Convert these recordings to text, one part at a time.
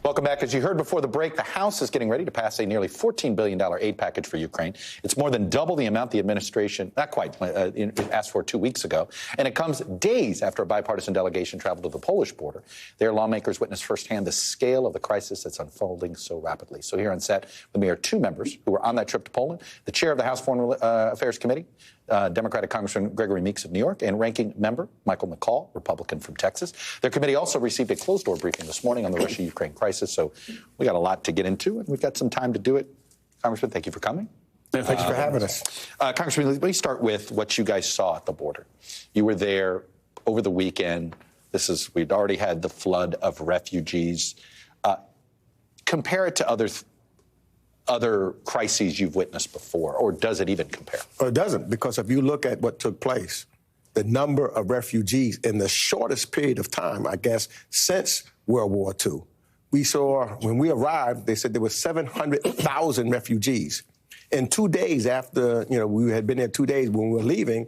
Welcome back. As you heard before the break, the House is getting ready to pass a nearly $14 billion aid package for Ukraine. It's more than double the amount the administration, not quite, asked for 2 weeks ago. And it comes days after a bipartisan delegation traveled to the Polish border. Their lawmakers witnessed firsthand the scale of the crisis that's unfolding so rapidly. So here on set with me are two members who were on that trip to Poland, the chair of the House Foreign Affairs Committee, Democratic Congressman Gregory Meeks of New York, and ranking member Michael McCaul, Republican from Texas. Their committee also received a closed-door briefing this morning on the Russia-Ukraine crisis, so we got a lot to get into, and we've got some time to do it. Congressman, thank you for coming. Thanks for having us. Congressman, let me start with what you guys saw at the border. You were there over the weekend. We'd already had the flood of refugees. Compare it to other crises you've witnessed before, or does it even compare? It doesn't, because if you look at what took place, the number of refugees in the shortest period of time, I guess, since World War II. We saw, when we arrived, they said there were 700,000 refugees. In 2 days after, we had been there 2 days when we were leaving,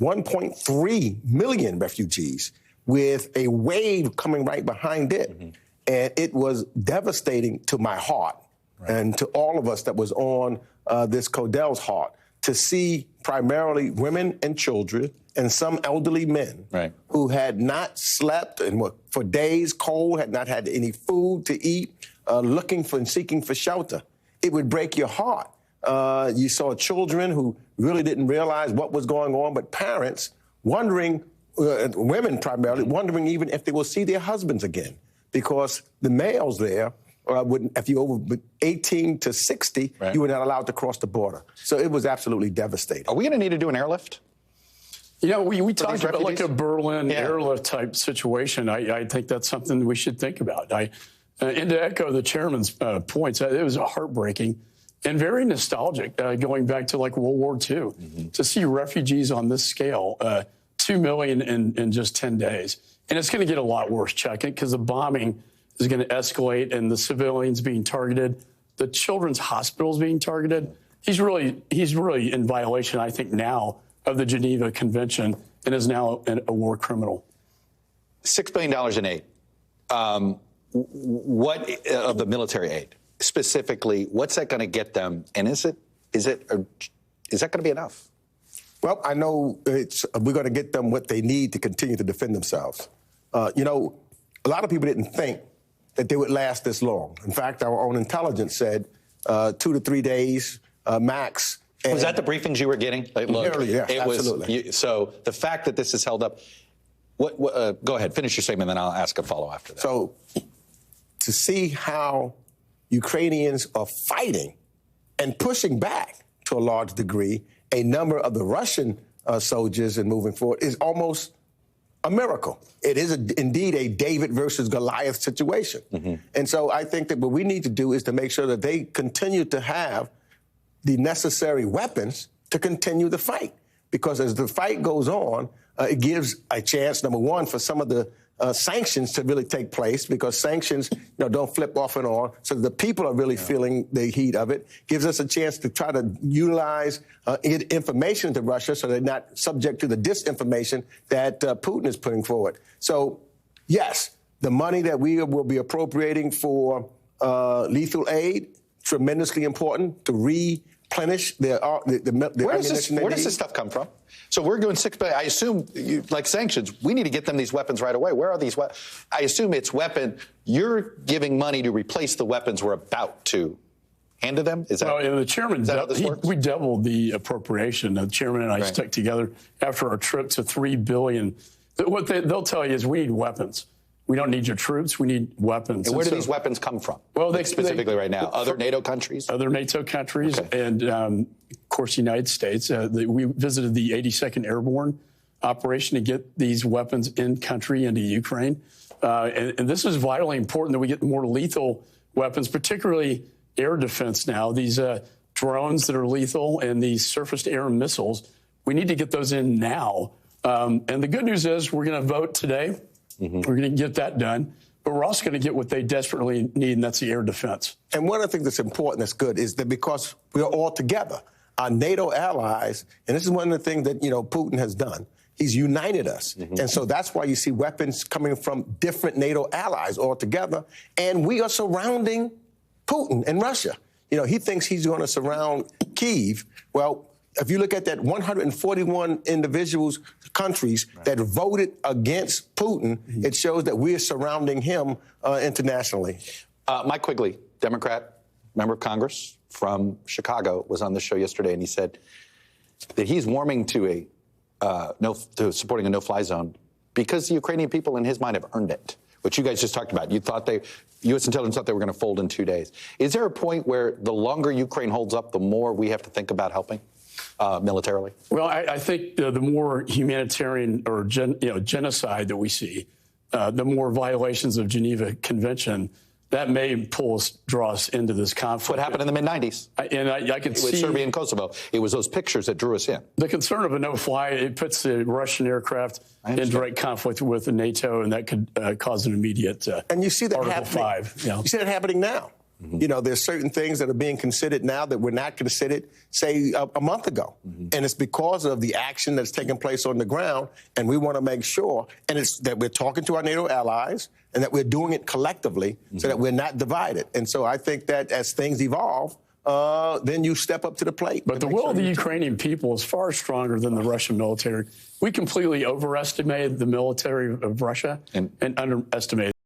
1.3 million refugees with a wave coming right behind it. Mm-hmm. And it was devastating to my heart. Right. And to all of us that was on this Codell's heart, to see primarily women and children and some elderly men who had not slept and were for days cold, had not had any food to eat, looking for and seeking for shelter. It would break your heart. You saw children who really didn't realize what was going on, but parents wondering, women primarily, wondering even if they will see their husbands again, because the males there, if you over 18 to 60, you were not allowed to cross the border. So it was absolutely devastating. Are we going to need to do an airlift? We talked about like a Berlin airlift type situation. I think that's something we should think about. And to echo the chairman's points, it was heartbreaking and very nostalgic, going back to like World War II, to see refugees on this scale, 2 million in just 10 days. And it's going to get a lot worse, Chuck, because the bombing is going to escalate, and the civilians being targeted, the children's hospitals being targeted. He's really in violation, I think, now of the Geneva Convention, and is now a war criminal. $6 billion in aid. What of the military aid specifically? What's that going to get them? And is that going to be enough? Well, I know we're going to get them what they need to continue to defend themselves. A lot of people didn't think that they would last this long. In fact, our own intelligence said 2 to 3 days max. And was that the briefings you were getting? Like, look, yeah, absolutely. So the fact that this is held up, go ahead, finish your statement, then I'll ask a follow after that. So to see how Ukrainians are fighting and pushing back to a large degree a number of the Russian soldiers and moving forward is almost a miracle. It is indeed a David versus Goliath situation. Mm-hmm. And so I think that what we need to do is to make sure that they continue to have the necessary weapons to continue the fight. Because as the fight goes on, it gives a chance, number one, for some of the sanctions to really take place, because sanctions don't flip off and on. So the people are really feeling the heat of it. Gives us a chance to try to utilize information to Russia so they're not subject to the disinformation that Putin is putting forward. So, yes, the money that we will be appropriating for lethal aid, tremendously important to replenish the where does this stuff come from? So we're doing $6 billion. I assume, like sanctions, we need to get them these weapons right away. Where are these weapons? I assume it's weapon. You're giving money to replace the weapons we're about to hand to them? Is that, well, the chairman, we doubled the appropriation. The chairman and I stuck together after our trip to $3 billion. What they'll tell you is we need weapons. We don't need your troops. We need weapons. And where do these weapons come from? Well, specifically right now, other NATO countries? Other NATO countries, and, of course, the United States. We visited the 82nd Airborne operation to get these weapons in country into Ukraine. And this is vitally important that we get more lethal weapons, particularly air defense now. These drones that are lethal and these surface-to-air missiles, we need to get those in now. And the good news is we're going to vote today. Mm-hmm. We're going to get that done. But we're also going to get what they desperately need, and that's the air defense. And one of the things that's important, that's good, is that because we are all together, our NATO allies, and this is one of the things that, Putin has done, He's united us. And so that's why you see weapons coming from different NATO allies altogether. And we are surrounding Putin and Russia. You know, he thinks he's going to surround Kyiv. Well, if you look at that 141 countries that voted against Putin, it shows that we're surrounding him internationally. Mike Quigley, Democrat, member of Congress from Chicago, was on the show yesterday, and he said that he's warming to to supporting a no-fly zone because the Ukrainian people, in his mind, have earned it, which you guys just talked about. U.S. intelligence thought they were going to fold in 2 days. Is there a point where the longer Ukraine holds up, the more we have to think about helping militarily? Well, I think the more humanitarian or genocide that we see, the more violations of Geneva Convention, that may draw us into this conflict. What happened in the mid-'90s? I can see with Serbia and Kosovo. It was those pictures that drew us in. The concern of a no-fly, it puts the Russian aircraft in direct conflict with the NATO, and that could cause an immediate and you see that Article happening. 5. You know. You see that happening now. You know, there's certain things that are being considered now that were not considered, say, a month ago. And it's because of the action that's taking place on the ground. And we want to make sure, and it's that we're talking to our NATO allies and that we're doing it collectively so that we're not divided. And so I think that as things evolve, then you step up to the plate. But the will of the Ukrainian people is far stronger than the Russian military. We completely overestimated the military of Russia and underestimated